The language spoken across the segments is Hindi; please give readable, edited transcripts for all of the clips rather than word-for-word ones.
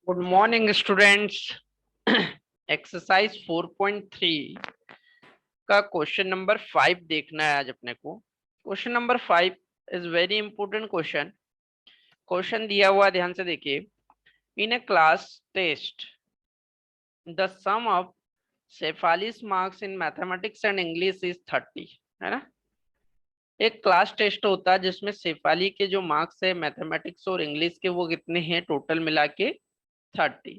Good morning students. एक्सरसाइज 4.3 का क्वेश्चन नंबर 5 देखना है आज अपने को। Question number 5 is very important question. Question दिया हुआ, ध्यान से देखिए। In a class test the sum of Shefali's marks in mathematics and English is 30, है ना। एक क्लास टेस्ट होता है जिसमें शेफाली के जो मार्क्स है मैथमेटिक्स और इंग्लिश के, वो कितने हैं टोटल मिला के 30।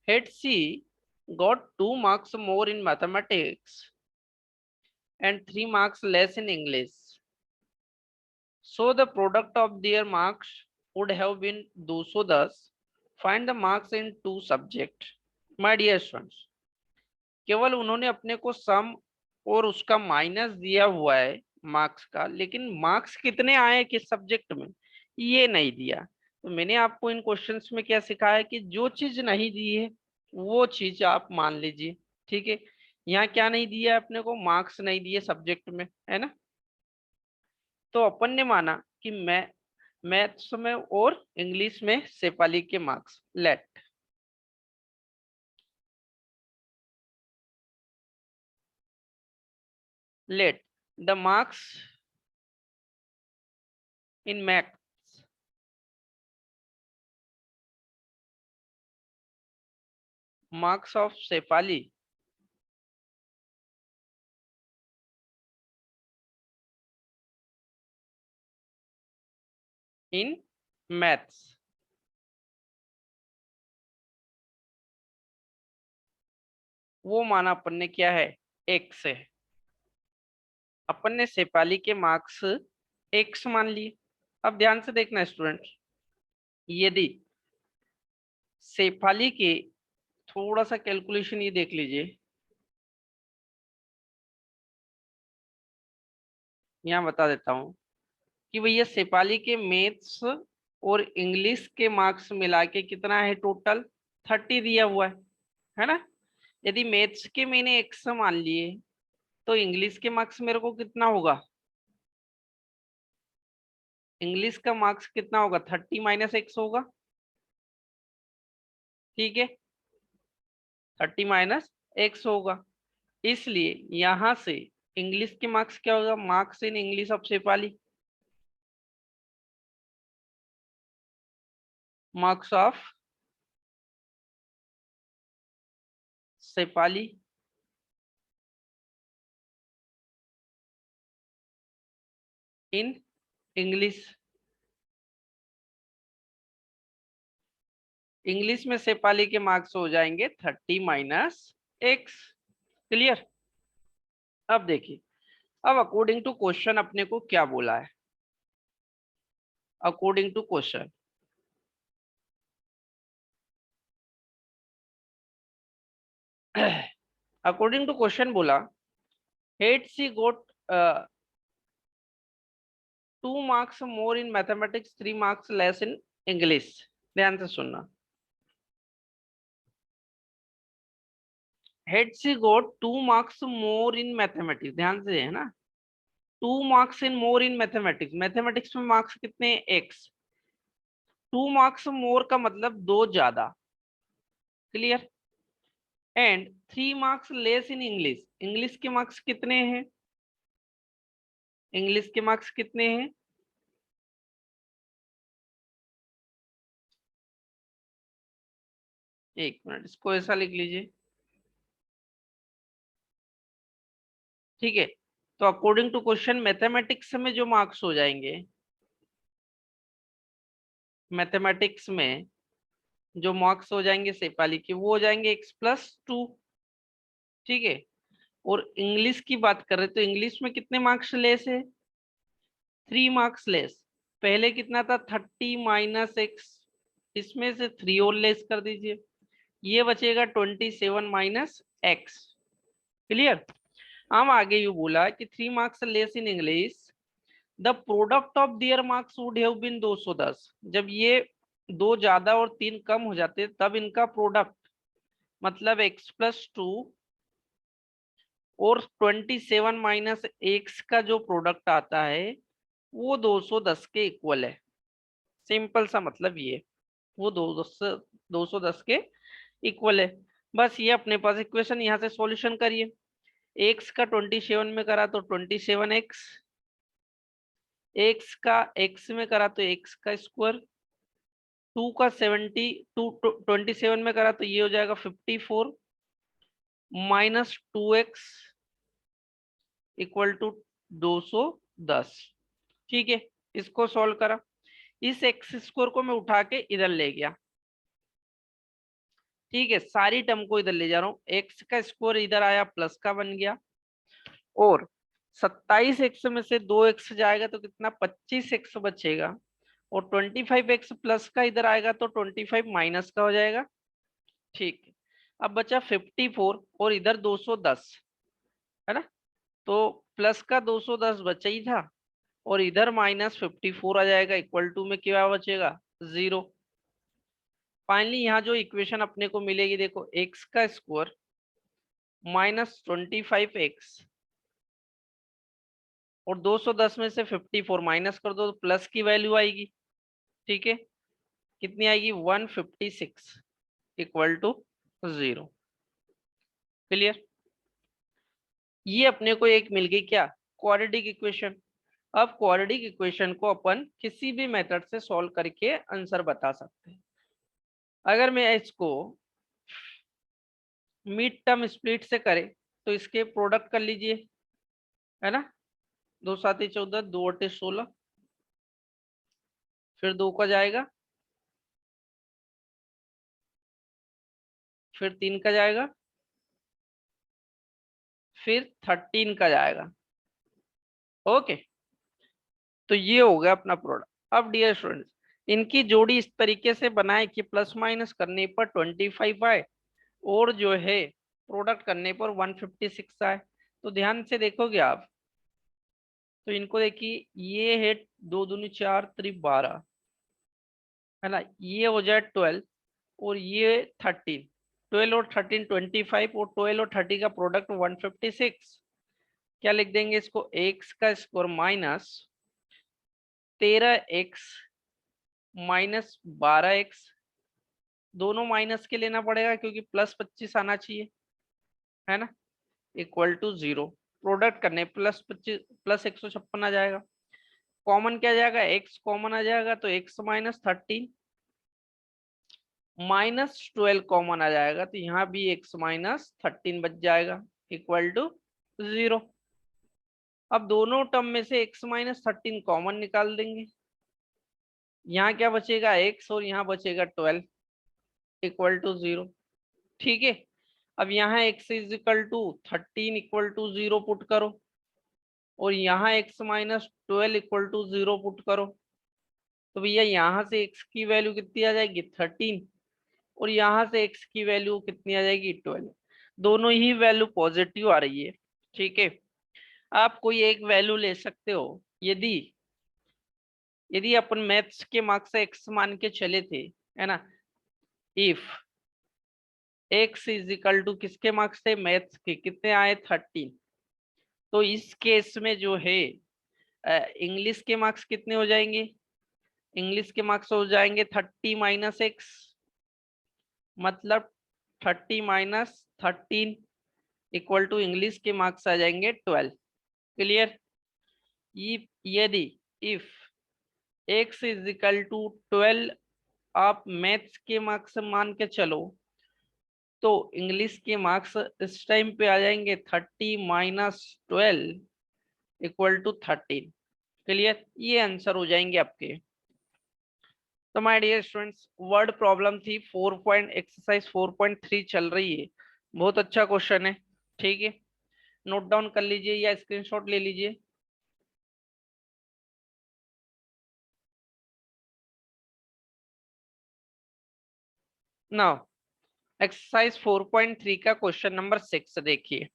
Had she got 2 marks more in mathematics and 3 marks less in English, so the product of their marks would have been 210. Find the marks in two subjects. My dear students, केवल उन्होंने अपने को सम और उसका माइनस दिया हुआ है मार्क्स का, लेकिन मार्क्स कितने आए किस सब्जेक्ट में ये नहीं दिया। तो मैंने आपको इन क्वेश्चंस में क्या सिखाया है कि जो चीज नहीं दी है वो चीज आप मान लीजिए, ठीक है। यहाँ क्या नहीं दिया है अपने को, मार्क्स नहीं दिए सब्जेक्ट में, है ना। तो अपन ने माना कि मैथ्स में और इंग्लिश में शेफाली के marks let the marks in maths marks of Shefali in maths, वो माना अपन ने क्या है, एक्स है। अपन ने शेफाली के मार्क्स एक्स मान लिए। अब ध्यान से देखना स्टूडेंट, यदि शेफाली के, थोड़ा सा कैलकुलेशन ये देख लीजिए, यहाँ बता देता हूँ कि भैया शेफाली के मैथ्स और इंग्लिश के मार्क्स मिला के कितना है टोटल 30 दिया हुआ है ना। यदि मैथ्स के मैंने एक्स मान लिए तो इंग्लिश के मार्क्स मेरे को कितना होगा, इंग्लिश का मार्क्स कितना होगा 30 माइनस एक्स होगा, ठीक है। 30 माइनस एक्स होगा। इसलिए यहां से इंग्लिश के मार्क्स क्या होगा, marks in English of Shefali, marks of Shefali in English. English में शेफाली के मार्क्स हो जाएंगे 30 माइनस एक्स। क्लियर। अब देखिए, अब अकॉर्डिंग टू क्वेश्चन अपने को क्या बोला है। According to question, according to question बोला, had she got 2 marks more in mathematics 3 marks less in English. ध्यान से सुनना, had she got 2 marks more in mathematics, ध्यान से है ना। 2 marks in more in mathematics, mathematics में मार्क्स कितने एक्स। 2 marks मोर का मतलब 2 ज्यादा। Clear. And 3 marks less in English, English के मार्क्स कितने हैं, इंग्लिश के मार्क्स कितने हैं, एक मिनट इसको ऐसा लिख लीजिए, ठीक है। तो अकॉर्डिंग टू क्वेश्चन मैथमेटिक्स में जो मार्क्स हो जाएंगे, मैथमेटिक्स में जो मार्क्स हो जाएंगे शेफाली के, वो हो जाएंगे x+2, ठीक है। और इंग्लिश की बात कर रहे तो इंग्लिश में कितने मार्क्स लेस है, 3 marks लेस। पहले कितना था 30 माइनस एक्स, इसमें से 3 और लेस कर दीजिए, ये बचेगा 27 माइनस एक्स। क्लियर। हम आगे यू बोला कि 3 marks less in English, the product of their marks would have been 210। जब ये 2 ज्यादा और 3 कम हो जाते तब इनका प्रोडक्ट, मतलब x+2 और 27 माइनस एक्स का जो प्रोडक्ट आता है वो 210 के इक्वल है। सिंपल सा मतलब ये। वो 210 के इक्वल है। बस ये अपने पास इक्वेशन, यहाँ से सॉल्यूशन करिए। एक्स का 27 में करा तो 27x, एक्स का एक्स में करा तो एक्स का स्क्वायर, 2 का 27 में करा तो ये हो जाएगा 54 माइनस 2x इक्वल टू 210। ठीक है, इसको सॉल्व करा। इस एक्स स्क्वायर को मैं उठा के इधर ले गया। ठीक है, सारी टर्म को इधर ले जा रहा हूँ। एक्स का स्क्वायर इधर आया, प्लस का बन गया। और 27x में से 2x जाएगा तो कितना, 25x बचेगा। और 25x प्लस का इधर आएगा तो 25 माइनस का हो जाएगा। ठीक है, अब बचा 54 और इधर 210, है ना। तो प्लस का 210 बचा ही था, और इधर माइनस 54 आ जाएगा। इक्वल टू में क्या बचेगा, 0। फाइनली यहाँ जो इक्वेशन अपने को मिलेगी, देखो एक्स का स्क्वायर माइनस 25x और 210 में से 54 माइनस कर दो तो प्लस की वैल्यू आएगी। ठीक है, कितनी आएगी, 156 इक्वल टू 0। क्लियर। ये अपने को एक मिल गई क्या, क्वाड्रेटिक इक्वेशन। अब क्वाड्रेटिक इक्वेशन को अपन किसी भी मेथड से सॉल्व करके आंसर बता सकते हैं। अगर मैं इसको मिड टर्म स्प्लिट से करे तो इसके प्रोडक्ट कर लीजिए, है ना। 2 7 14, 2 8 16, फिर 2 का जाएगा, फिर 3 का जाएगा, फिर 13 का जाएगा। ओके, तो ये हो गया अपना प्रोडक्ट। अब डियर स्टूडेंट्स, इनकी जोड़ी इस तरीके से बनाए कि प्लस माइनस करने पर 25 आए और जो है प्रोडक्ट करने पर 156 आए। तो ध्यान से देखोगे आप, तो इनको देखिए, ये है 2 दूनी 4 त्रिक 12, है ना। ये हो जाए 12 और ये 13, 12 और 13 25, और 12 और 30 का प्रोडक्ट 156। क्या लिख देंगे इसको, एक्स का square minus 13x minus 12x, दोनों माइनस के लेना पड़ेगा क्योंकि प्लस 25 आना चाहिए, है ना, इक्वल टू 0। प्रोडक्ट करने प्लस 25 प्लस 156 आ जाएगा। कॉमन क्या जाएगा, x कॉमन आ जाएगा तो x माइनस 13 माइनस 12 कॉमन आ जाएगा तो यहाँ भी x माइनस 13 बच जाएगा, इक्वल टू 0। अब दोनों टर्म में से x माइनस 13 कॉमन निकाल देंगे, यहाँ क्या बचेगा, x और यहाँ बचेगा 12, इक्वल टू 0। ठीक है, अब यहाँ x is equal to 13 equal to 0 put करो, और यहाँ x minus 12 equal to 0 put करो। तो भैया यहाँ से x की वैल्यू कितनी आ जाएगी, 13, और यहाँ से x की वैल्यू कितनी आ जाएगी, 12। दोनों ही वैल्यू पॉजिटिव आ रही है। ठीक है, आप कोई एक वैल्यू ले सकते हो। यदि यदि अपन मैथ्स के मार्क्स से x मान के चले थे, है ना, if x is equal to किसके मार्क्स थे, मैथ्स के, कितने आए, 13। तो इस केस में जो है इंग्लिश के मार्क्स कितने हो जाएंगे, इंग्लिश के मार्क्स हो जाएंगे 30 माइनस एक्स, मतलब 30 माइनस 13 इक्वल टू इंग्लिश के मार्क्स आ जाएंगे 12। क्लियर। यदि if x is equal to 12 आप मैथ्स के मार्क्स मान के चलो, तो इंग्लिश के मार्क्स इस टाइम पे आ जाएंगे 30 माइनस 12 इक्वल टू 13। क्लियर, ये आंसर हो जाएंगे आपके। तो my dear students, word problem थी 4 एक्सरसाइज 4.3 चल रही है। बहुत अच्छा क्वेश्चन है। ठीक है, नोट डाउन कर लीजिए या स्क्रीनशॉट ले लीजिए। नाउ एक्सरसाइज 4.3 का क्वेश्चन नंबर 6 देखिए।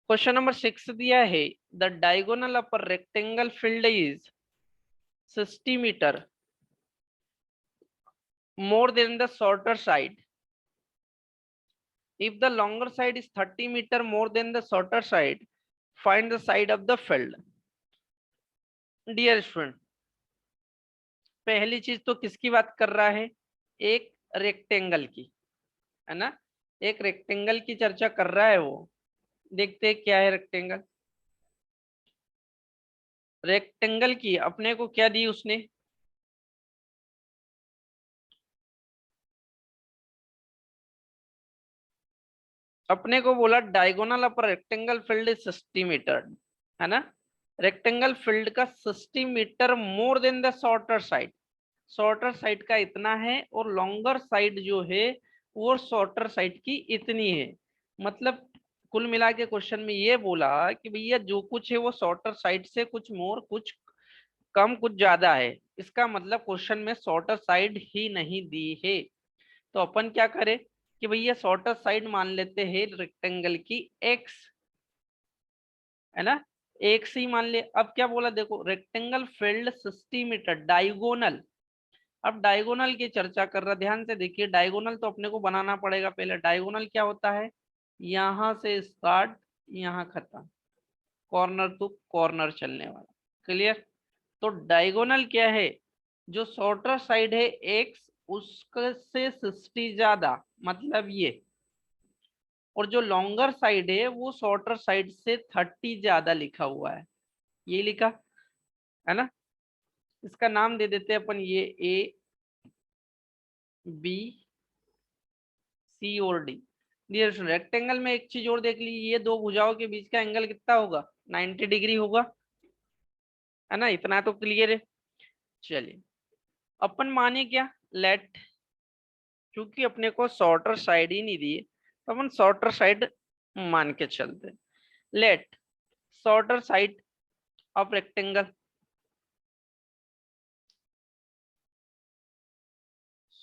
क्वेश्चन नंबर 6 दिया है, the diagonal of a rectangle field is 60 metre more than the shorter side. If the longer side is 30 meter more than the shorter side, find the side of the field. Dear student, पहली चीज तो किसकी बात कर रहा है, एक रेक्टेंगल की, है ना, एक रेक्टेंगल की चर्चा कर रहा है वो। देखते हैं क्या है रेक्टेंगल। रेक्टेंगल की अपने को क्या दी उसने, अपने को बोला diagonal of rectangle field is 60 metre, है ना। रेक्टेंगल फील्ड का 60 metre more than the shorter side, shorter side का इतना है और लॉन्गर साइड जो है वो शॉर्टर साइड की इतनी है। मतलब कुल मिला के क्वेश्चन में ये बोला कि भैया जो कुछ है वो शॉर्टर साइड से कुछ मोर कुछ कम कुछ ज्यादा है। इसका मतलब क्वेश्चन में शॉर्टर साइड ही नहीं दी है। तो अपन क्या करें कि भैया शॉर्टर साइड मान लेते हैं रेक्टेंगल की एक्स, है ना, एक्स ही मान ले। अब क्या बोला देखो, रेक्टेंगल फील्ड 60 मीटर डायगोनल। अब डायगोनल की चर्चा कर रहा, ध्यान से देखिए, डायगोनल तो अपने को बनाना पड़ेगा पहले। डायगोनल क्या होता है, यहां से स्टार्ट यहां खत्म, कॉर्नर टू कॉर्नर चलने वाला। क्लियर। तो डायगोनल क्या है, जो शॉर्टर साइड है एक्स उसके से 60 ज्यादा, मतलब ये, और जो लॉन्गर साइड है वो शॉर्टर साइड से 30 ज्यादा लिखा हुआ है, ये लिखा, है ना। इसका नाम दे देते हैं अपन, ये ए बी सी और डी। डियर रेक्टेंगल में एक चीज और देख ली, ये दो भुजाओं के बीच का एंगल कितना होगा, 90 डिग्री होगा, है ना, इतना तो क्लियर है। चलिए अपन माने क्या, लेट, क्योंकि अपने को शॉर्टर साइड ही नहीं दी तो अपन शॉर्टर साइड मान के चलते। Let shorter side of rectangle,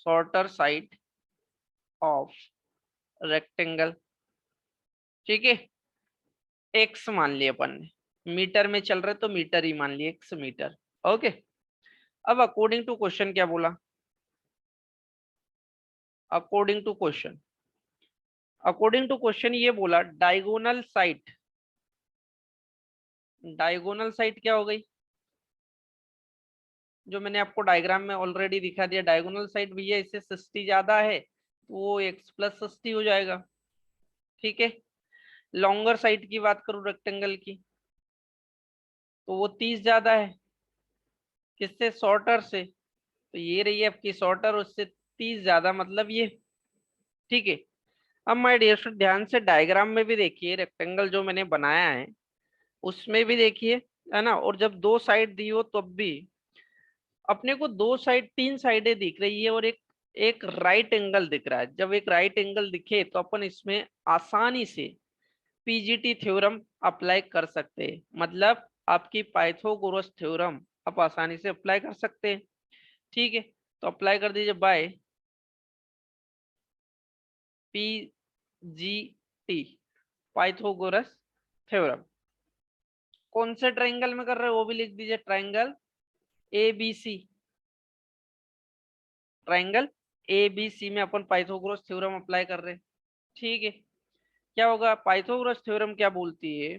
shorter side of rectangle, ठीक है, एक्स मान लिया अपन ने, मीटर में चल रहे तो मीटर ही मान लिया, एक्स मीटर। ओके। अब अकॉर्डिंग टू क्वेश्चन क्या बोला, according to question, according to question ये बोला डायगोनल साइड, डायगोनल साइड क्या हो गई, जो मैंने आपको डायग्राम में ऑलरेडी दिखा दिया, डायगोनल साइड भैया इससे 60 ज्यादा है तो वो एक्स प्लस 60 हो जाएगा, ठीक है। लॉन्गर साइड की बात करूं रेक्टेंगल की, तो वो 30 ज्यादा है, किससे, शॉर्टर से, तो ये रही है आपकी शॉर्टर, उससे 30 ज्यादा, मतलब ये, ठीक है। अब माय डियर स्टूडेंट ध्यान से डायग्राम में भी देखिए, रेक्टेंगल जो मैंने बनाया है उसमें भी देखिए, है ना, और जब दो साइड दी हो तब भी अपने को दो साइड, तीन साइडें दिख रही है और एक एक राइट एंगल दिख रहा है। जब एक राइट एंगल दिखे तो अपन इसमें आसानी से पीजीटी थ्योरम अप्लाई कर सकते हैं, मतलब आपकी पाइथागोरस थ्योरम आप आसानी से अप्लाई कर सकते हैं, ठीक है। तो अप्लाई कर दीजिए बाय पीजीटी, पाइथागोरस थ्योरम। कौन से ट्रायंगल में कर रहे हो वो भी लिख दीजिए, ट्रायंगल एबीसी, ट्रायंगल एबीसी में अपन पाइथागोरस थ्योरम अप्लाई कर रहे हैं, ठीक है। क्या होगा, पाइथागोरस थ्योरम क्या बोलती है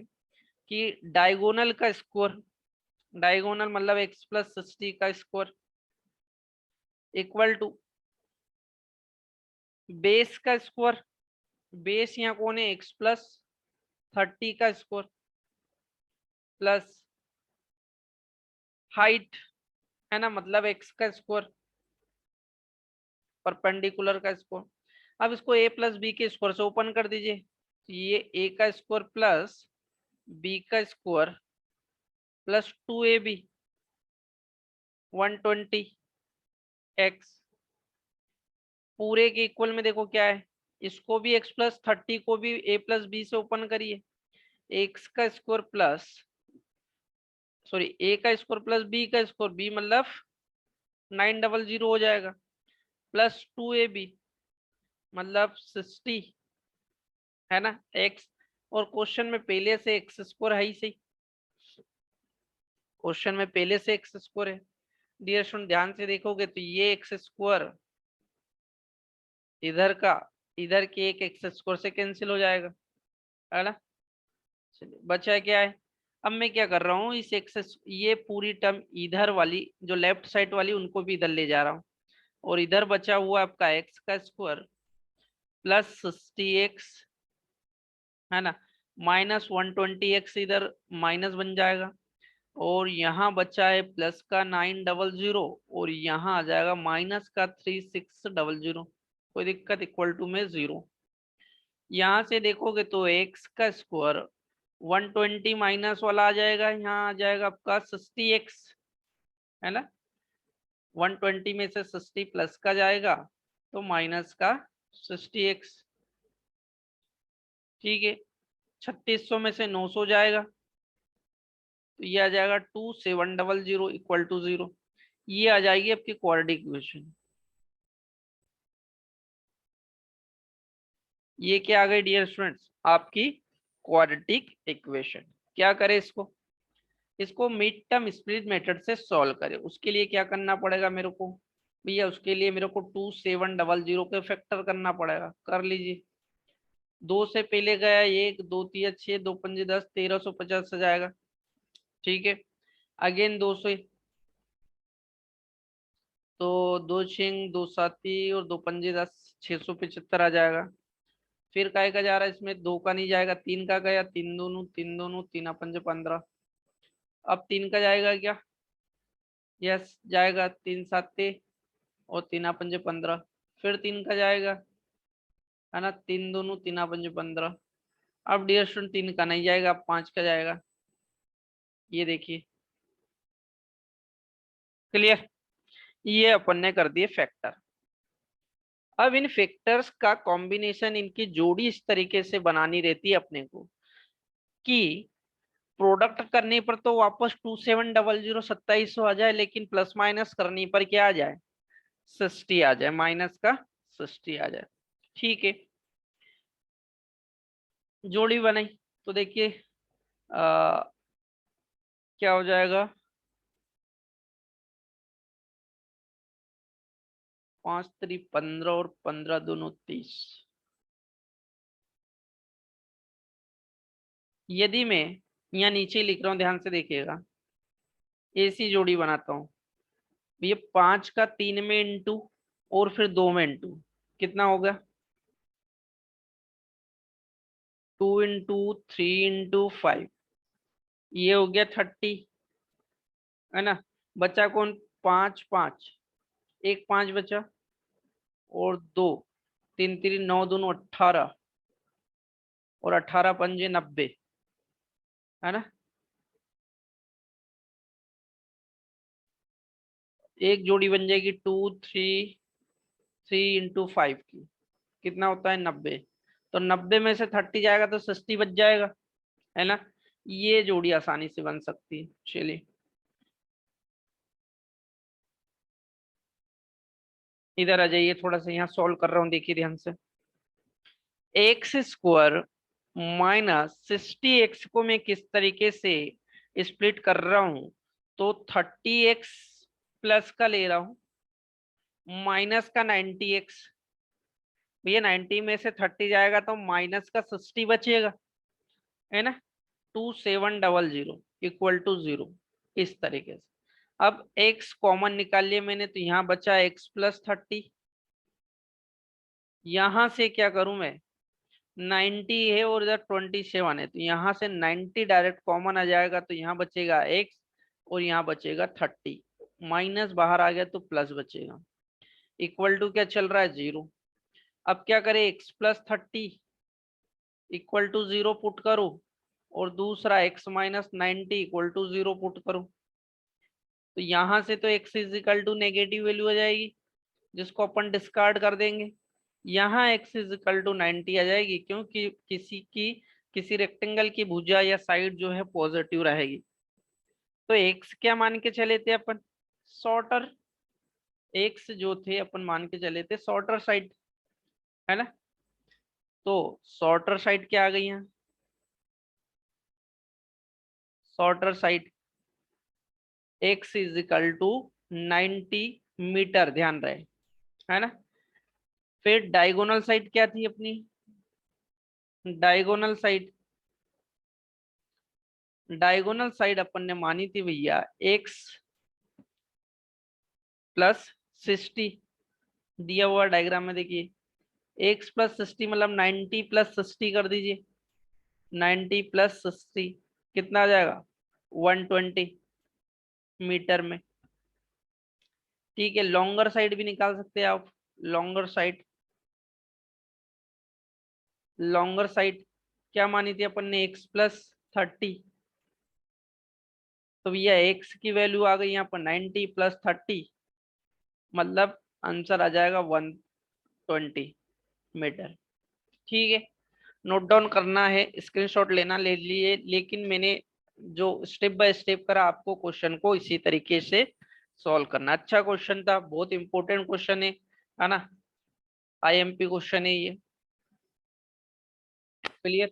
कि डायगोनल का स्क्वायर, डायगोनल मतलब एक्स प्लस 60 का स्क्वायर इक्वल टू बेस का स्क्वायर, बेस यहाँ कौन है, एक्स प्लस 30 का स्क्वायर प्लस हाइट, है ना, मतलब एक्स का स्क्वायर परपेंडिकुलर का स्क्वायर। अब इसको ए प्लस बी के स्क्वायर से ओपन कर दीजिए, तो ये ए का स्क्वायर प्लस बी का स्क्वायर प्लस 2ab 120x पूरे के इक्वल में देखो क्या है, इसको भी x प्लस 30 को भी a प्लस बी से ओपन करिए, एक्स का स्क्वायर प्लस, सॉरी ए का स्क्वायर प्लस बी का स्क्वायर, बी मतलब 900 हो जाएगा, प्लस 2ab मतलब 60, है ना, x, और क्वेश्चन में पहले से एक्स स्क्वायर है ही सही, क्वेश्चन में पहले से एक्स स्क्वायर है। डियर स्टूडेंट ध्यान से देखोगे तो ये एक्स स्क्वायर इधर का, इधर के एक एक्स स्क्वायर से कैंसिल हो जाएगा, है ना। चलिए बचा क्या है, अब मैं क्या कर रहा हूँ, इस एक्स ये पूरी टर्म इधर वाली जो लेफ्ट साइड वाली उनको भी इधर ले जा रहा हूँ, और इधर बचा हुआ आपका एक्स का स्क्वायर प्लस 60x, है ना, माइनस 120x इधर माइनस बन जाएगा, और यहाँ बचा है प्लस का 900 और यहाँ आ जाएगा माइनस का 3600। कोई दिक्कत, इक्वल टू में 0। यहाँ से देखोगे तो एक्स का स्क्वायर 120 माइनस वाला आ जाएगा, यहाँ आ जाएगा आपका 60x, है ना, 120 में से 60 प्लस का जाएगा तो माइनस का 60x। ठीक है, 3600 में से 900 जाएगा तो ये आ जाएगा 2700 इक्वल टू 0। ये आ जाएगी आपकी क्वाड्रेटिक इक्वेशन। ये क्या आ गई डियर स्टूडेंट्स, आपकी क्वाड्रेटिक इक्वेशन। क्या करें इसको, इसको मिड टर्म स्प्लिट मेथड से सॉल्व करें। उसके लिए क्या करना पड़ेगा मेरे को भैया, उसके लिए मेरे को 2700 के फैक्टर करना पड़ेगा। कर लीजिए, 2 से पहले गया 1, 2 3 6, 2 5 10, 1350 आ जाएगा। ठीक है, अगेन 2 से, तो 2 6 2 7 और 2 5 10, 675 आ जाएगा। फिर काय का जा रहा है इसमें, 2 का नहीं जाएगा, 3 का गया, 3 दोनों 3 दोनों, 3 5 15। अब 3 का जाएगा क्या, यस जाएगा, 3 7 और 3 5 15। फिर 3 का जाएगा, है ना, 3 दोनों 3 5 15। अब डियर स्टूडेंट 3 का नहीं जाएगा, अब 5 का जाएगा। ये देखिए, क्लियर, ये अपन ने कर दिए फैक्टर। अब इन फैक्टर्स का कॉम्बिनेशन, इनकी जोड़ी इस तरीके से बनानी रहती है अपने को कि प्रोडक्ट करने पर तो वापस 2700 2700 आ जाए, लेकिन प्लस माइनस करने पर क्या आ जाए, 60 आ जाए, माइनस का 60 आ जाए। ठीक है, जोड़ी बनाई तो देखिए क्या हो जाएगा, 5 3 15 और 15 दोनों 30। यदि मैं यहाँ नीचे लिख रहा हूँ, ध्यान से देखिएगा, ऐसी जोड़ी बनाता हूँ, ये 5 का 3 में इंटू और फिर 2 में इंटू, कितना हो गया, 2 इंटू 3 इंटू 5, ये हो गया 30, है ना। बचा कौन, 5 5, एक 5 बचा, और 2 3 3 9 दोनों 18, और 18 पंजे 90, है ना। एक जोड़ी बन जाएगी 2 3 3 इंटू 5 की, कितना होता है 90। तो 90 में से 30 जाएगा तो 60 बच जाएगा, है ना। ये जोड़ी आसानी से बन सकती है। चलिए इधर आ जाइए, थोड़ा सा यहाँ सॉल्व कर रहा हूँ, देखिए ध्यान से। एक्स स्क्वायर माइनस 60x को मैं किस तरीके से स्प्लिट कर रहा हूं, तो 30x प्लस का ले रहा हूं माइनस का 90x। भैया 90 में से 30 जाएगा तो माइनस का 60 बचेगा, है ना। 2700 इक्वल टू 0, इस तरीके से। अब x कॉमन निकाल लिया मैंने, तो यहाँ बचा x प्लस 30। यहां से क्या करूं मैं, 90 है और इधर 27 है, तो यहाँ से 90 डायरेक्ट कॉमन आ जाएगा, तो यहाँ बचेगा x और यहाँ बचेगा 30, माइनस बाहर आ गया तो प्लस बचेगा, इक्वल टू क्या चल रहा है, 0। अब क्या करें, x plus 30 equal to 0 put करो, और दूसरा x minus 90 equal to 0 put करो। तो यहाँ से तो x is equal to negative value आ जाएगी, जिसको अपन डिस्कार्ड कर देंगे। यहाँ x इज इक्वल टू 90 आ जाएगी, क्योंकि किसी रेक्टेंगल की भुजा या साइड जो है पॉजिटिव रहेगी। तो x क्या मान के चले थे अपन, शॉर्टर, x जो थे अपन मान के चले थे शॉर्टर साइड, है ना। तो शॉर्टर साइड क्या आ गई है, shorter side x is equal to 90 metre, ध्यान रहे, है ना। फिर डायगोनल साइड क्या थी अपनी, डायगोनल साइड डायगोनल साइड अपन ने मानी थी भैया x प्लस 60, दिया हुआ डायग्राम में देखिए, x प्लस 60 मतलब 90 प्लस 60 कर दीजिए, 90 प्लस 60 कितना आ जाएगा, 120 मीटर में। ठीक है, लॉन्गर साइड भी निकाल सकते हैं आप, लॉन्गर साइड, लॉन्गर साइड क्या मानी थी अपन ने, x प्लस 30, तो भैया x की वैल्यू आ गई यहाँ पर 90 प्लस 30, मतलब आंसर आ जाएगा 120 मीटर। ठीक है, नोट डाउन करना है, स्क्रीनशॉट लेना ले लिए, लेकिन मैंने जो स्टेप बाय स्टेप करा आपको क्वेश्चन को इसी तरीके से सॉल्व करना। अच्छा क्वेश्चन था, बहुत इंपॉर्टेंट क्वेश्चन है ना, आईएमपी क्वेश्चन है ये। क्लियर?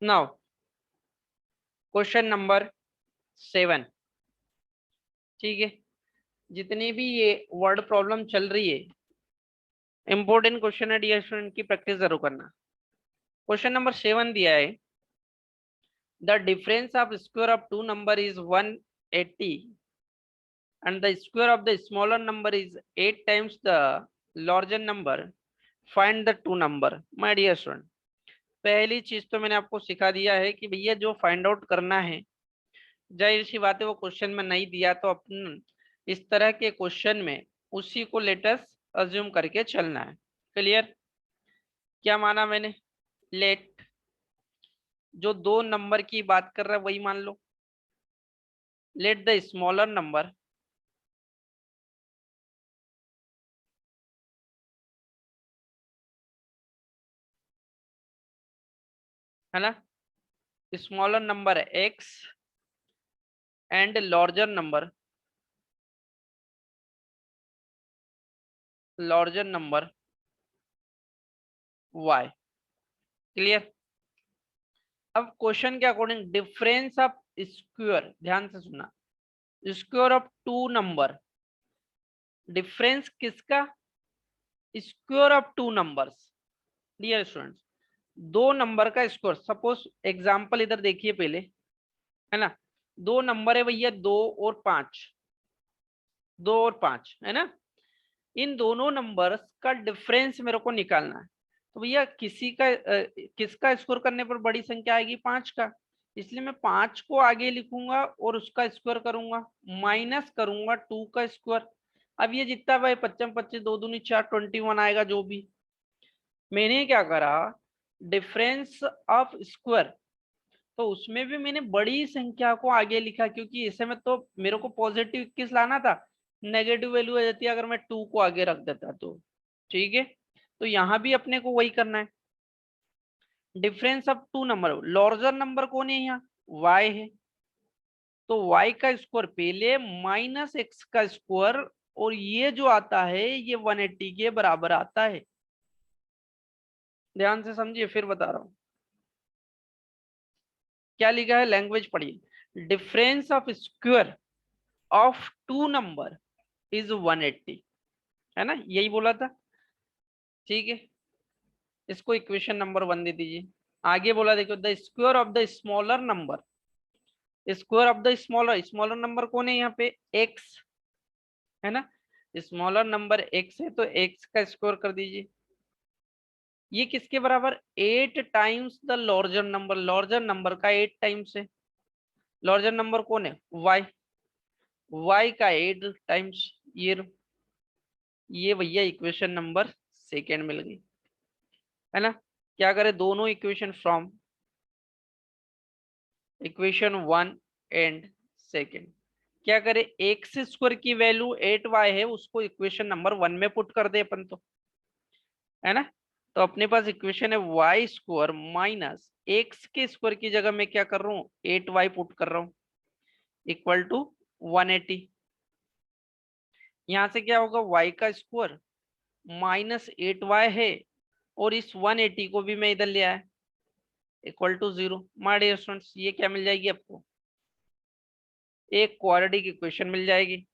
Now question number 7। ठीक है, जितनी भी ये वर्ड प्रॉब्लम चल रही है, इंपॉर्टेंट क्वेश्चन है डियर स्टूडेंट, की प्रैक्टिस जरूर करना। क्वेश्चन नंबर 7 दिया है, the difference of square of two number is 180 and the square of the smaller number is 8 times the larger number, find the two number। my dear student, पहली चीज तो मैंने आपको सिखा दिया है कि भैया जो फाइंड आउट करना है, जाहिर सी बात है वो क्वेश्चन में नहीं दिया तो अपन इस तरह के क्वेश्चन में उसी को लेटेस्ट अज्यूम करके चलना है। क्लियर? क्या माना मैंने, लेट, जो दो नंबर की बात कर रहा है वही मान लो, लेट द स्मॉलर नंबर है ना, smaller number x and larger number y। Clear? अब क्वेश्चन के अकॉर्डिंग डिफरेंस ऑफ स्क्वायर, ध्यान से सुनना, square of two number, difference किसका, square of two numbers. Dear students, दो नंबर का स्क्वायर, सपोज एग्जांपल इधर देखिए पहले, है ना, दो नंबर है भैया, 2 और 5, 2 और 5 है ना, इन दोनों नंबर्स का डिफरेंस मेरे को निकालना है। तो भैया किसी का किसका स्कोर करने पर बड़ी संख्या आएगी, 5 का, इसलिए मैं 5 को आगे लिखूंगा और उसका स्क्वायर करूंगा, माइनस करूंगा 2 का स्क्वायर। अब ये जितना भाई 25 25 2 दूनी 4 21 आएगा जो भी। मैंने क्या करा, डिफरेंस ऑफ स्क्वायर, तो उसमें भी मैंने बड़ी संख्या को आगे लिखा, क्योंकि इसे में तो मेरे को पॉजिटिव किस लाना था, नेगेटिव वैल्यू आ जाती है अगर मैं 2 को आगे रख देता तो। ठीक है, तो यहां भी अपने को वही करना है, difference of two number, larger number कौन है यहाँ, y है, तो y का स्क्वायर पहले माइनस x का स्क्वायर, और ये जो आता है ये 180 के बराबर आता है। ध्यान से समझिए, फिर बता रहा हूं क्या लिखा है, लैंग्वेज पढ़िए, difference of square of two number is 180, है ना, यही बोला था। ठीक है, इसको इक्वेशन नंबर 1 दे दीजिए। आगे बोला देखो, the square of the smaller number, square of the smaller, smaller number कौन है यहाँ पे, x है ना, स्मॉलर नंबर x है तो x का स्क्वायर कर दीजिए। ये किसके बराबर, 8 times the larger number, larger number का 8 टाइम्स है, लार्जर नंबर कौन है, y, y का 8 टाइम्स, ये भैया इक्वेशन नंबर सेकेंड मिल गई, है ना। क्या करें, दोनों equation from equation 1 and second, क्या करें, एक्स स्क्वायर की वैल्यू 8y है, उसको इक्वेशन नंबर 1 में पुट कर दे अपन तो, है ना। तो अपने पास इक्वेशन है वाई स्क्वायर माइनस एक्स के स्क्वायर की जगह मैं क्या कर रहा हूँ, 8y पुट कर रहा हूँ, इक्वल टू 180। यहाँ से क्या होगा, y का स्क्वायर माइनस 8y है, और इस 180 को भी मैं इधर ले आया, equal to 0। My dear students, ये क्या मिल जाएगी आपको, एक क्वाड्रेटिक इक्वेशन मिल जाएगी।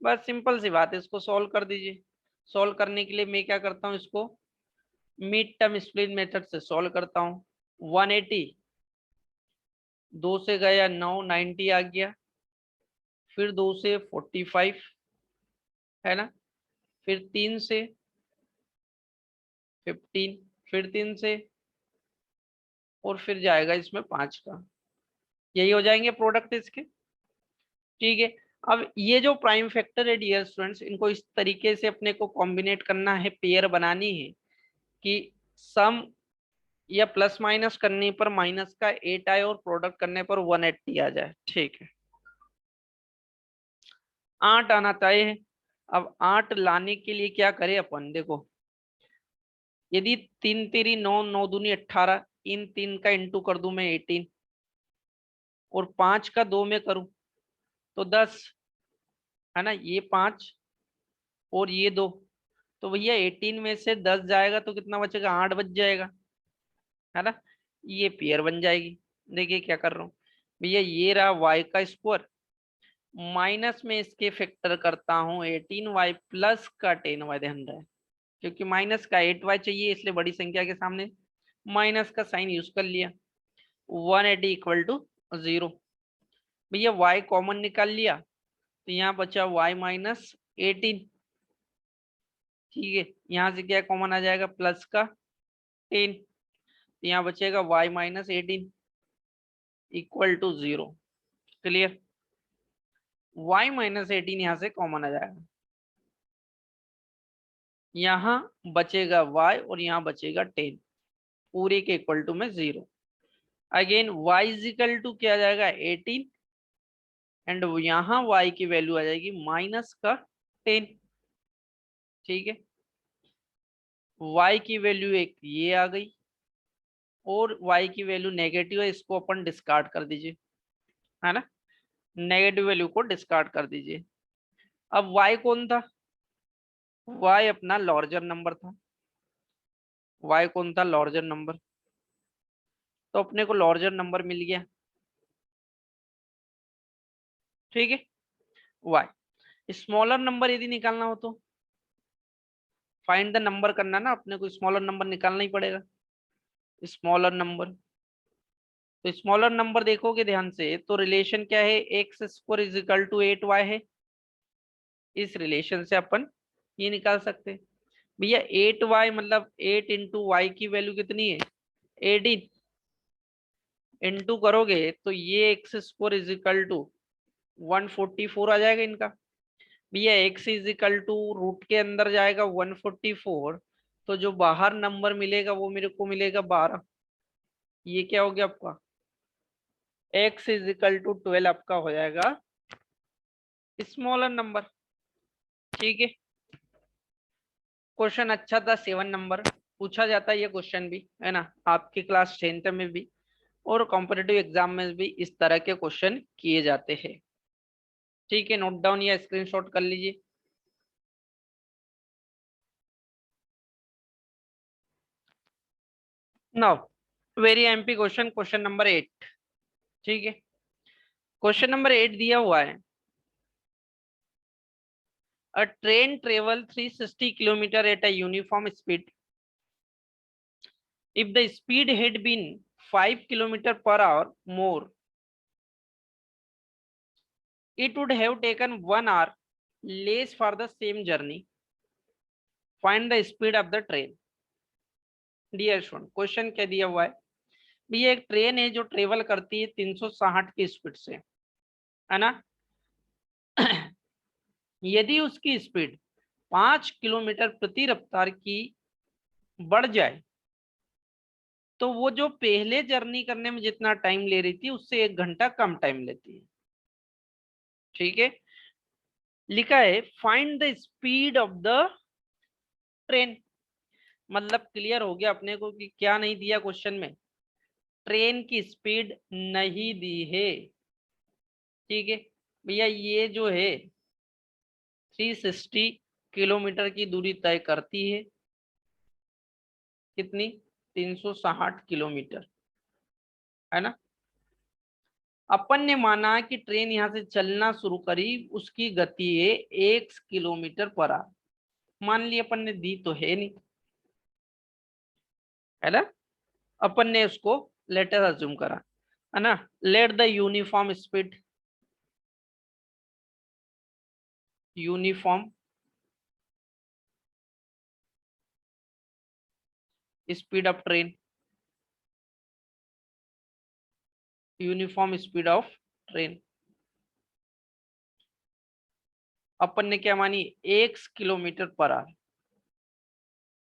बस सिंपल सी बात है, इसको सॉल्व कर दीजिए। सॉल्व करने के लिए मैं क्या करता हूँ, इसको मिड टर्म स्प्लिट मेथड से सॉल्व करता हूँ। 180 2 से गया 9, 90 आ गया, फिर 2 से 45 है ना, फिर 3 से 15, फिर 3 से, और फिर जाएगा इसमें 5 का। यही हो जाएंगे प्रोडक्ट इसके। ठीक है, अब ये जो प्राइम फैक्टर है डियर स्टूडेंट्स, इनको इस तरीके से अपने को कॉम्बिनेट करना है, पेयर बनानी है कि सम या प्लस माइनस करने पर माइनस का 8 आए और प्रोडक्ट करने पर 180 आ जाए। ठीक है, 8 आना चाहिए। अब 8 लाने के लिए क्या करें अपन, देखो यदि 3 तेरी 9, 9 दूनी 18, इन 3 का इंटू कर दूं मैं 18, और 5 का 2 में करूं तो 10 है ना, ये 5 और ये 2, तो भैया 18 में से 10 जाएगा तो कितना बचेगा, 8 बच जाएगा है ना। ये पेयर बन जाएगी। देखिए क्या कर रहा हूँ भैया, ये रहा y का स्क्वायर, माइनस में इसके फैक्टर करता हूँ 18y प्लस का 10y, ध्यान रहे क्योंकि माइनस का 8y चाहिए, इसलिए बड़ी संख्या के सामने माइनस का साइन यूज कर लिया। 180 इक्वल टू 0। भैया y कॉमन निकाल लिया तो यहाँ बचा y माइनस 18। ठीक है, यहाँ से क्या कॉमन आ जाएगा, प्लस का 10, यहाँ बचेगा y minus 18 equal to 0। Clear, y minus 18 यहाँ से कॉमन आ जाएगा, यहाँ बचेगा y और यहाँ बचेगा 10, पूरे के इक्वल टू में 0। Again y is equal to क्या आ जाएगा 18, एंड यहाँ y की वैल्यू आ जाएगी माइनस का 10। ठीक है, y की वैल्यू एक ये आ गई, और y की वैल्यू नेगेटिव है, इसको अपन डिस्कार्ड कर दीजिए है ना, नेगेटिव वैल्यू को डिस्कार्ड कर दीजिए। अब y कौन था, y अपना लार्जर नंबर था। y कौन था, लार्जर नंबर, तो अपने को लार्जर नंबर मिल गया। ठीक है, y स्मॉलर नंबर यदि निकालना हो तो फाइंड द नंबर करना ना, अपने को स्मॉलर नंबर निकालना ही पड़ेगा। स्मॉलर नंबर, तो स्मॉलर नंबर देखोगे ध्यान से तो रिलेशन क्या है, x square is equal to 8y है। इस रिलेशन से अपन ये निकाल सकते हैं भैया, 8y मतलब 8 इंटू वाई की वैल्यू कितनी है 18, इंटू करोगे तो ये x square is equal to 144 आ जाएगा इनका। भैया x is equal to root के अंदर जाएगा 144, तो जो बाहर नंबर मिलेगा वो मेरे को मिलेगा 12। ये क्या हो गया आपका, एक्स इज इक्वल टू 12 आपका हो जाएगा स्मॉलर नंबर। ठीक है, क्वेश्चन अच्छा था, 7 नंबर पूछा जाता है ये क्वेश्चन भी है ना, आपकी क्लास 10th में भी और कॉम्पिटिटिव एग्जाम में भी इस तरह के क्वेश्चन किए जाते हैं। ठीक है, नोट डाउन या स्क्रीनशॉट कर लीजिए। Now very MP question, question number 8। ठीक है, क्वेश्चन नंबर 8 दिया हुआ है, अ train travel 360 kilometre at a uniform speed, if the speed had been 5 kilometer per hour more, it would have taken 1 hour less for the same journey. Find the speed of the train. Dear student, question क्या दिया हुआ है भैया, एक ट्रेन है जो ट्रेवल करती है 360 की स्पीड से है ना। यदि उसकी स्पीड 5 किलोमीटर प्रति रफ्तार की बढ़ जाए तो वो जो पहले जर्नी करने में जितना टाइम ले रही थी उससे 1 घंटा कम टाइम लेती है। ठीक है, लिखा है find the speed of the train, मतलब क्लियर हो गया अपने को कि क्या नहीं दिया क्वेश्चन में, ट्रेन की स्पीड नहीं दी है। ठीक है भैया, ये जो है 360 किलोमीटर की दूरी तय करती है, कितनी 360 किलोमीटर है ना। अपन ने माना कि ट्रेन यहां से चलना शुरू करी, उसकी गति है 1 किलोमीटर पर आवर, मान लिया अपन ने, दी तो है नहीं। है ना, अपन ने उसको लेटर अज्यूम करा, है ना। Let the uniform speed, uniform speed of train, uniform speed of train, अपन ने क्या मानी, 1 किलोमीटर पर आवर।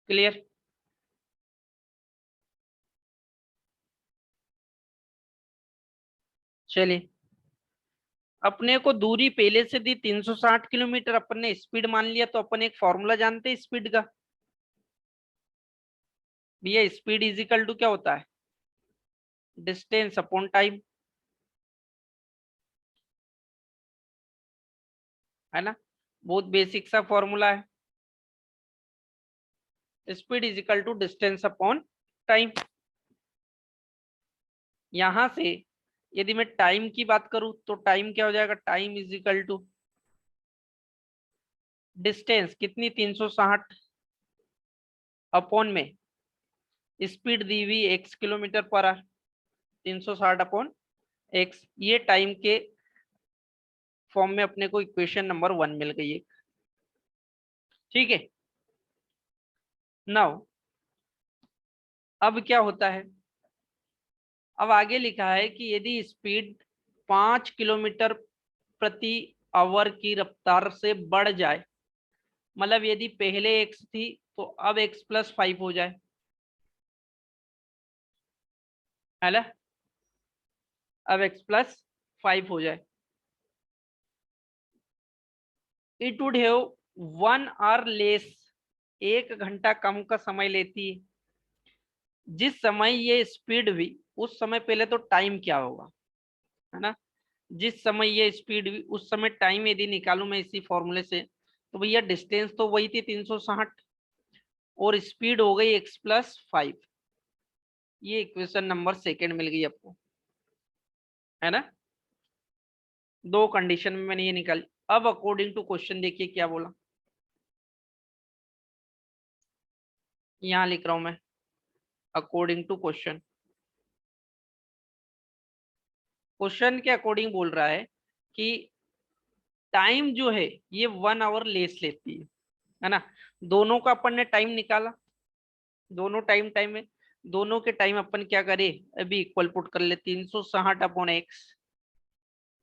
क्लियर। चलिए, अपने को दूरी पहले से दी 360 किलोमीटर, अपन ने स्पीड मान लिया, तो अपन एक फॉर्मूला जानते हैं स्पीड का, भैया स्पीड इज इक्वल टू क्या होता है, डिस्टेंस अपॉन टाइम, है ना। बहुत बेसिक सा फॉर्मूला है, speed is equal to distance upon time. यहां से यदि मैं टाइम की बात करूं तो टाइम क्या हो जाएगा, time is equal to distance कितनी 360 अपॉन में स्पीड दी हुई x kilometre per hour, 360 upon x, ये टाइम के फॉर्म में अपने को इक्वेशन नंबर 1 मिल गई है। ठीक है, नाउ अब क्या होता है, अब आगे लिखा है कि यदि स्पीड 5 किलोमीटर प्रति आवर की रफ्तार से बढ़ जाए, मतलब यदि पहले x थी तो अब x+5 हो जाए, है ना, अब x+5 हो जाए, it would have 1 our less, 1 घंटा कम का समय लेती है। जिस समय ये स्पीड हुई उस समय पहले तो टाइम क्या होगा, है ना, जिस समय ये स्पीड हुई उस समय टाइम यदि निकालूं मैं इसी फॉर्मूले से, तो भैया डिस्टेंस तो वही थी 360 और स्पीड हो गई x+5। ये इक्वेशन नंबर सेकंड मिल गई आपको, है ना। दो कंडीशन में मैंने ये निकाली। अब अकॉर्डिंग टू क्वेश्चन देखिए क्या बोला, यहां लिख रहा हूं मैं, अकॉर्डिंग टू क्वेश्चन, क्वेश्चन के अकॉर्डिंग बोल रहा है कि टाइम जो है ये 1 आवर लेस लेती है ना। दोनों का अपन ने टाइम निकाला, दोनों टाइम टाइम है, दोनों के टाइम अपन क्या करे, अभी इक्वल पुट कर ले, 360 अपॉन एक्स,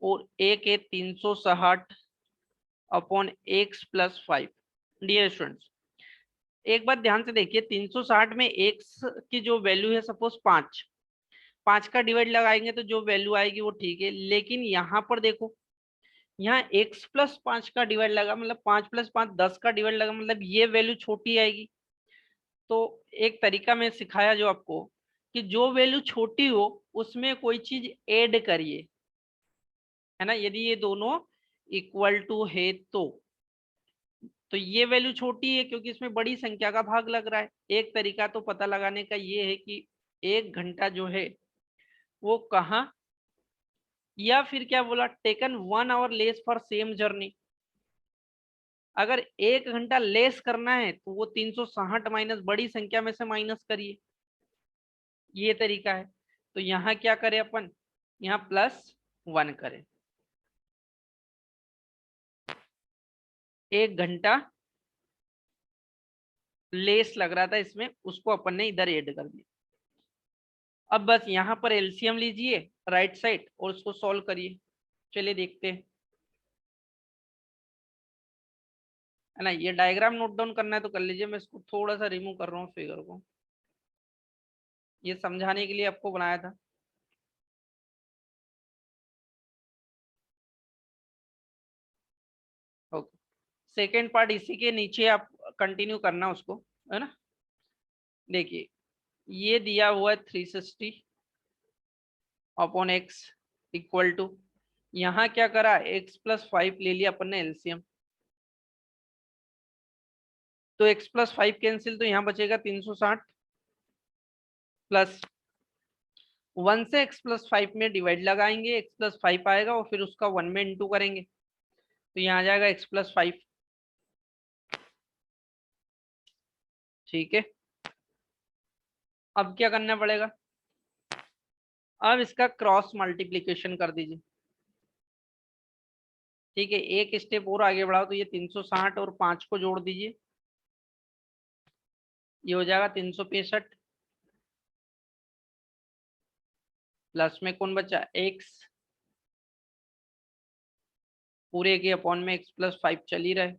और एक है 360 अपॉन x+5। डियर स्टूडेंट्स, एक बात ध्यान से देखिए, 360 में x की जो वैल्यू है सपोज 5, 5 का डिवाइड लगाएंगे तो जो वैल्यू आएगी वो ठीक है, लेकिन यहाँ पर देखो, यहाँ x+5 का डिवाइड लगा, मतलब 5+5 10 का डिवाइड लगा, मतलब ये वैल्यू छोटी आएगी। तो एक तरीका मैं सिखाया जो आपको, कि जो वैल्यू छोटी हो उसमें कोई चीज ऐड करिए, है ना। यदि ये दोनों इक्वल टू है तो ये वैल्यू छोटी है क्योंकि इसमें बड़ी संख्या का भाग लग रहा है। एक तरीका तो पता लगाने का ये है कि 1 घंटा जो है वो कहाँ, या फिर क्या बोला, taken 1 our less for same journey. अगर 1 घंटा लेस करना है तो वो 360 माइनस बड़ी संख्या में से माइनस करिए, ये तरीका है। तो यहाँ क्या करें अपन, यहाँ +1 करें, 1 घंटा लेस लग रहा था इसमें, उसको अपन ने इधर ऐड कर दिया। अब बस यहाँ पर एलसीएम लीजिए राइट साइड और उसको सॉल्व करिए। चलिए देखते हैं, है ना। ये डायग्राम नोट डाउन करना है तो कर लीजिए, मैं इसको थोड़ा सा रिमूव कर रहा हूँ फिगर को, ये समझाने के लिए आपको बनाया था। ओके, सेकेंड पार्ट इसी के नीचे आप कंटिन्यू करना उसको, है ना। देखिए, ये दिया हुआ है 360 अपॉन एक्स इक्वल टू, यहाँ क्या करा, x+5 ले लिया अपन ने एलसीएम, तो x+5 कैंसिल, तो यहाँ बचेगा 360 प्लस 1 से x+5 में डिवाइड लगाएंगे, x+5 आएगा और फिर उसका 1 में इंटू करेंगे, तो यहाँ आ जाएगा x+5। ठीक है, अब क्या करना पड़ेगा, अब इसका क्रॉस मल्टीप्लीकेशन कर दीजिए। ठीक है, एक स्टेप और आगे बढ़ाओ तो ये 360 और 5 को जोड़ दीजिए, ये हो जाएगा 365 प्लस में कौन बचा x, पूरे के अपॉन में x प्लस 5 चल ही रहे।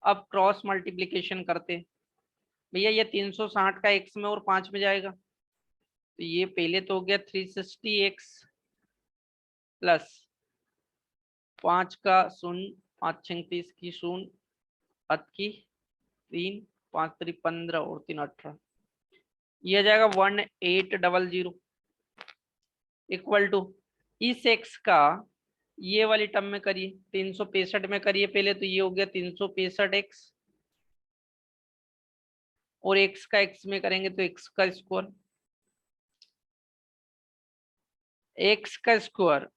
अब क्रॉस मल्टीप्लीकेशन करते हैं भैया, ये 360 का x में और 5 में जाएगा तो ये पहले तो हो गया 360x प्लस 5 का शून्य, 5 छंग 30 की शून्य, अत की 3, 5 3 15 और 3 18, ये आ जाएगा 1800 इक्वल टू इस x का ये वाली टर्म में करिए, 365 में करिए पहले, तो ये हो गया 365x और x का x में करेंगे तो x का स्क्वायर, x का स्क्वायर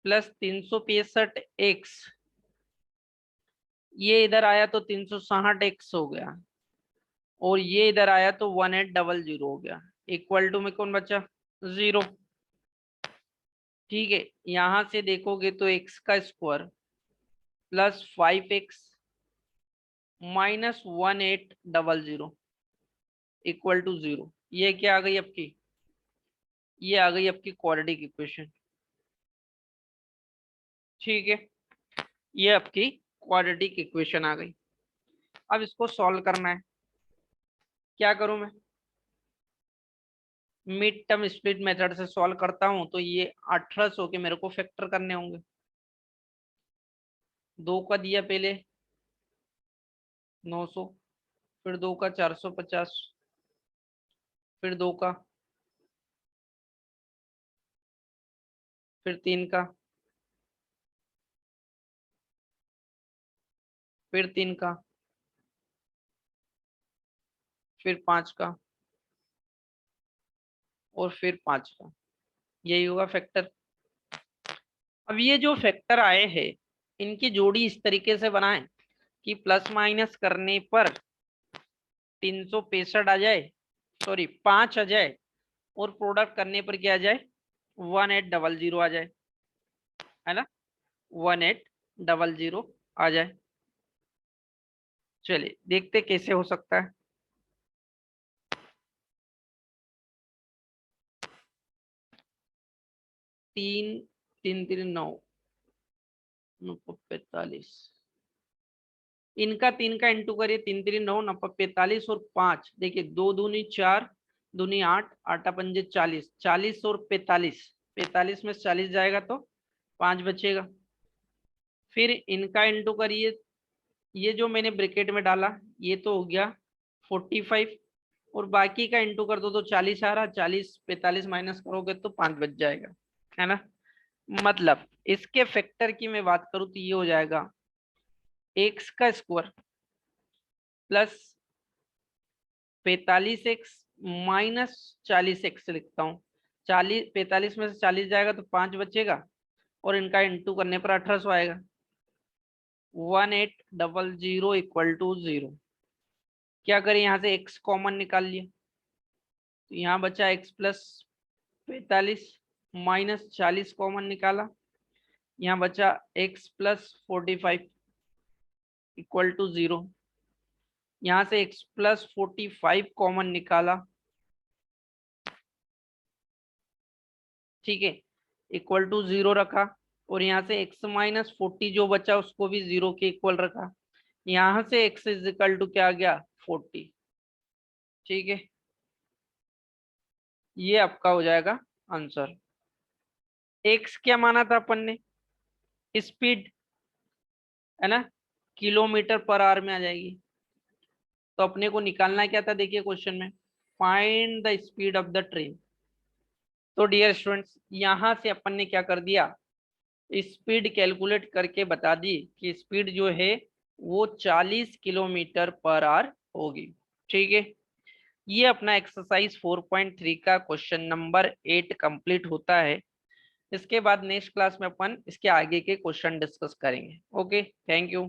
प्लस 365x, ये इधर आया तो 360x हो गया और ये इधर आया तो 1800 हो गया, इक्वल टू में कौन बचा 0। ठीक है, यहां से देखोगे तो x का square plus 5x minus 1800 equal to 0, ये क्या आ गई आपकी, ये आ गई आपकी क्वाड्रेटिक इक्वेशन। ठीक है, ये आपकी क्वाड्रेटिक इक्वेशन आ गई। अब इसको सॉल्व करना है, क्या करूं मैं, मिड टर्म स्प्लिट मेथड से सॉल्व करता हूं तो ये 1800 के मेरे को फैक्टर करने होंगे। 2 का दिया पहले 900, फिर 2 का 450, फिर 2 का, फिर 3 का, फिर 3 का, फिर 5 का और फिर 5 का, यही होगा फैक्टर। अब ये जो फैक्टर आए हैं इनकी जोड़ी इस तरीके से बनाएं कि प्लस माइनस करने पर 365 आ जाए, सॉरी 5 आ जाए, और प्रोडक्ट करने पर क्या आ जाए 1800 आ जाए, है ना, 1800 आ जाए। चलिए देखते कैसे हो सकता है। 3 3 3 9 45, इनका 3 का इंटू करिए, 3 3 9 9 45 और 5, देखिए 2 दूनी 4, दूनी 8, 8 पंजे 40, 40 और 45, 45 में 40 जाएगा तो 5 बचेगा। फिर इनका इंटू करिए, ये जो मैंने ब्रैकेट में डाला ये तो हो गया 45, और बाकी का इंटू कर दो तो 40 आ रहा, 40 45 माइनस करोगे तो 5 बच जाएगा, है ना। मतलब इसके फैक्टर की मैं बात करूं तो ये हो जाएगा x का square plus 45x minus 40x लिखता हूँ, 40 45 में से 40 जाएगा तो 5 बचेगा, और इनका इंटू करने पर 1800 आएगा, 1800 इक्वल टू 0। क्या करें, यहाँ से x कॉमन निकाल लिया तो यहाँ बचा x प्लस 45 माइनस 40 कॉमन निकाला, यहाँ बचा x प्लस 45 इक्वल टू 0। यहाँ से x प्लस 45 कॉमन निकाला, ठीक है, इक्वल टू 0 रखा, और यहाँ से x माइनस 40 जो बचा उसको भी 0 के इक्वल रखा, यहाँ से x इज इक्वल टू क्या आ गया 40। ठीक है, ये आपका हो जाएगा आंसर। x क्या माना था अपन ने, स्पीड, है ना, किलोमीटर पर आवर में आ जाएगी, तो अपने को निकालना क्या था, देखिए क्वेश्चन में find the speed of the train. तो डियर स्टूडेंट्स यहां से अपन ने क्या कर दिया, स्पीड कैलकुलेट करके बता दी कि स्पीड जो है वो 40 किलोमीटर पर आवर होगी। ठीक है, ये अपना एक्सरसाइज 4.3 का क्वेश्चन नंबर 8 कंप्लीट होता है। इसके बाद नेक्स्ट क्लास में अपन इसके आगे के क्वेश्चन डिस्कस करेंगे। Okay, thank you.